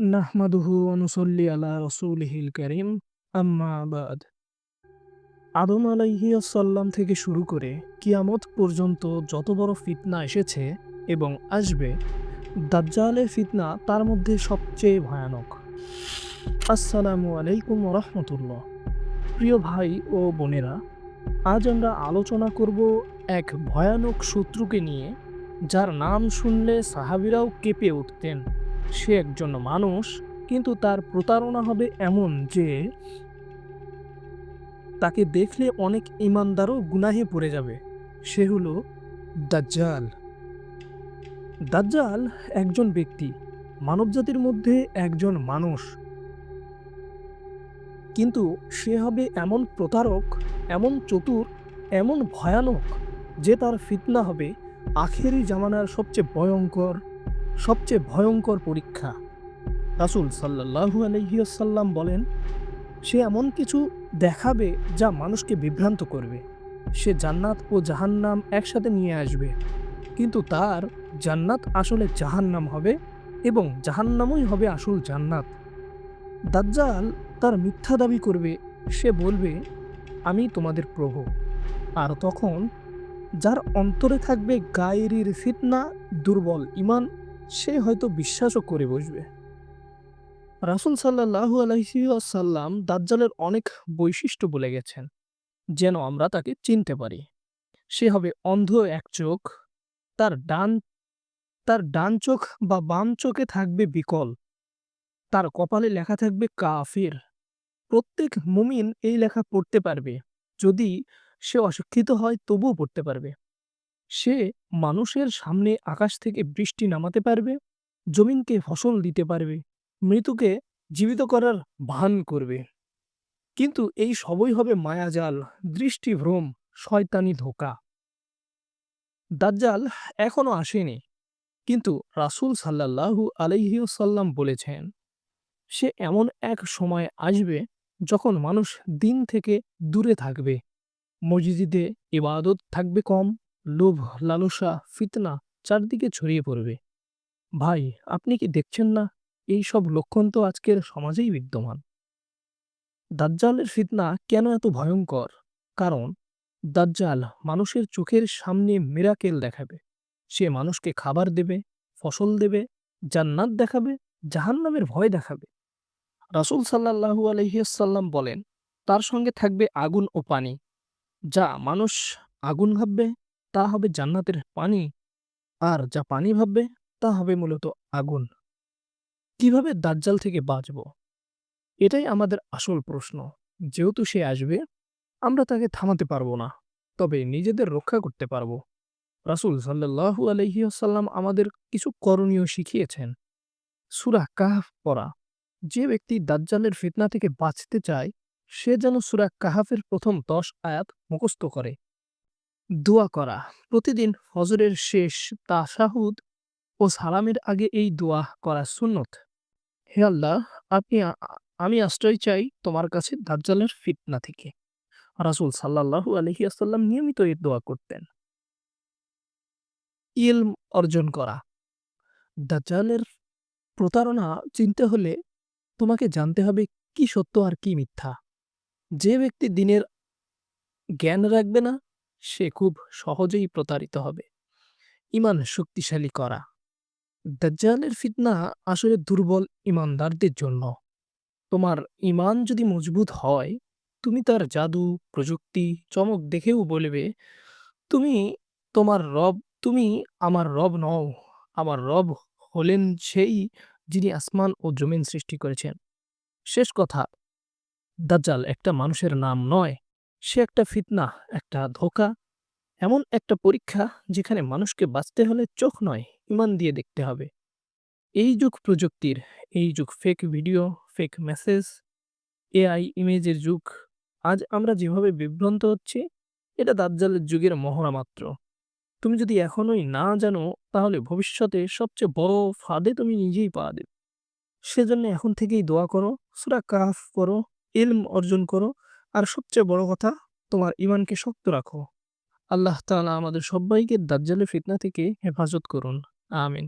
নাহমাদুহু ওয়া নুসাল্লি আলা রাসূলিহিল কারীম আম্মা বাদ। আদম আলাইহিস সালাম থেকে শুরু করে কিয়ামত পর্যন্ত যত বড় ফিতনা এসেছে এবং আসবে, দাজ্জালের ফিতনা তার মধ্যে সবচেয়ে ভয়ানক। আসসালামু আলাইকুম ওয়া রাহমাতুল্লাহ। প্রিয় ভাই ও বোনেরা, আজ আমরা আলোচনা করব এক ভয়ানক শত্রুকে নিয়ে, যার নাম শুনলে সাহাবীরাও কেঁপে উঠতেন। সে একজন মানুষ, কিন্তু তার প্রতারণা হবে এমন যে তাকে দেখলে অনেক ঈমানদারও গুনাহে পড়ে যাবে। সে হলো দাজ্জাল। দাজ্জাল একজন ব্যক্তি, মানবজাতির মধ্যে একজন মানুষ, কিন্তু সে হবে এমন প্রতারক, এমন চতুর, এমন ভয়ানক যে তার ফিতনা হবে আখেরি জামানার সবচেয়ে ভয়ঙ্কর পরীক্ষা। রাসূল সাল্লাল্লাহু আলাইহি ওয়াসাল্লাম বলেন, সে এমন কিছু দেখাবে যা মানুষকে বিভ্রান্ত করবে। সে জান্নাত ও জাহান্নাম একসাথে নিয়ে আসবে, কিন্তু তার জান্নাত আসলে জাহান্নাম হবে এবং জাহান্নামই হবে আসল জান্নাত। দাজ্জাল তার মিথ্যা দাবি করবে। সে বলবে, আমি তোমাদের প্রভু। আর তখন যার অন্তরে থাকবে গায়রির ফিতনা, দুর্বল ঈমান, সে হয়তো বিশ্বাসও করে বসবে। রাসূল সাল্লাল্লাহু আলাইহি ওয়াসাল্লাম দাজ্জালের অনেক বৈশিষ্ট্য বলে গেছেন, যেন আমরা তাকে চিনতে পারি। সে হবে অন্ধ এক চোখ, তার ডান তার ডান চোখ বা বাম চোখে থাকবে বিকল, তার কপালে লেখা থাকবে কাফির। প্রত্যেক মুমিন এই লেখা পড়তে পারবে, যদি সে অশিক্ষিত হয় তবুও পড়তে পারবে। সে মানুষের সামনে আকাশ থেকে বৃষ্টি নামাতে পারবে, জমিনকে ফসল দিতে পারবে, মৃতকে জীবিত করার ভান করবে। কিন্তু এই সবই হবে মায়াজাল, দৃষ্টিভ্রম, শয়তানি ধোঁকা। দাজ্জাল এখনো আসেনি, কিন্তু রাসূল সাল্লাল্লাহু আলাইহি ওয়াসাল্লাম বলেছেন, সে এমন এক সময় আসবে যখন মানুষ দিন থেকে দূরে থাকবে, মসজিদে ইবাদত থাকবে কম, লোভ, লালসা, ফিতনা চারদিকে ছড়িয়ে পড়বে। ভাই, আপনি কি দেখছেন না? এই সব লক্ষণ তো আজকের সমাজেই বিদ্যমান। দাজ্জালের ফিতনা কেন এত ভয়ঙ্কর? কারণ দাজ্জাল মানুষের চোখের সামনে মিরাকেল দেখাবে। সে মানুষকে খাবার দেবে, ফসল দেবে, জান্নাত দেখাবে, জাহান্নামের ভয় দেখাবে। রাসূল সাল্লাল্লাহু আলাইহি ওয়াসাল্লাম বলেন, তার সঙ্গে থাকবে আগুন ও পানি। যা মানুষ আগুন ভাববে তা হবে জান্নাতের পানি, আর যা পানি ভাববে তা হবে মূলত আগুন। কিভাবে দাজ্জাল থেকে বাঁচব? এটাই আমাদের আসল প্রশ্ন। যেহেতু সে আসবে, আমরা তাকে থামাতে পারবো না, তবে নিজেদের রক্ষা করতে পারবো। রাসূল সাল্লাল্লাহু আলাইহি ওয়াসাল্লাম আমাদের কিছু করণীয় শিখিয়েছেন। সূরা কাহফ পড়া। যে ব্যক্তি দাজ্জালের ফিতনা থেকে বাঁচতে চায়, সে যেন সূরা কাহফের প্রথম ১০ আয়াত মুখস্থ করে। দোয়া করা। প্রতিদিন ফজরের শেষ তাশাহুদ ও সালামের আগে এই দোয়া করা সুন্নত। হে আল্লাহ, আপনি আ আ আমি আশ্রয় চাই তোমার কাছে দাজ্জালের ফিতনা থেকে। রাসূল সাল্লাল্লাহু আলাইহি ওয়াসাল্লাম নিয়মিত এই দোয়া করতেন। ইলম অর্জন করা। দাজ্জালের প্রতারণা চিনতে হলে তোমাকে জানতে হবে কি সত্য আর কি মিথ্যা। যে ব্যক্তি দিনের জ্ঞান রাখবে না, সে খুব সহজেই প্রতারিত হবে। ঈমান শক্তিশালী করা। দাজ্জালের ফিতনা আসলে দুর্বল ঈমানদারদের জন্য। তোমার ঈমান যদি মজবুত হয়, তুমি তার জাদু, প্রযুক্তি, চমক দেখেও বলবে, তুমি তোমার রব তুমি আমার রব নও। আমার রব হলেন সেই, যিনি আসমান ও জমিন সৃষ্টি করেছেন। শেষ কথা, দাজ্জাল একটা মানুষের নাম নয়। সে একটা ফিতনা, একটা ধোঁকা, এমন একটা পরীক্ষা যেখানে মানুষকে বাঁচতে হলে চোখ নয়, ঈমান দিয়ে দেখতে হবে। এই যুগ প্রযুক্তির, এই যুগ fake video, fake message, AI ইমেজের যুগ। আজ আমরা যেভাবে বিভ্রান্ত হচ্ছি, এটা দাজ্জালের যুগের মহড়া মাত্র। তুমি যদি এখনোই না জানো, তাহলে ভবিষ্যতে সবচেয়ে বড় ফাঁদে তুমি নিজেই পা দেবে। সেজন্য এখন থেকেই দোয়া করো, সূরা কাহফ পড়ো, ইলম অর্জন করো, আর সবচেয়ে বড় কথা, তোমার ঈমানকে শক্ত রাখো। আল্লাহ তাআলা আমাদের সব্বাইকে দাজ্জালের ফিতনা থেকে হেফাজত করুন। আমিন।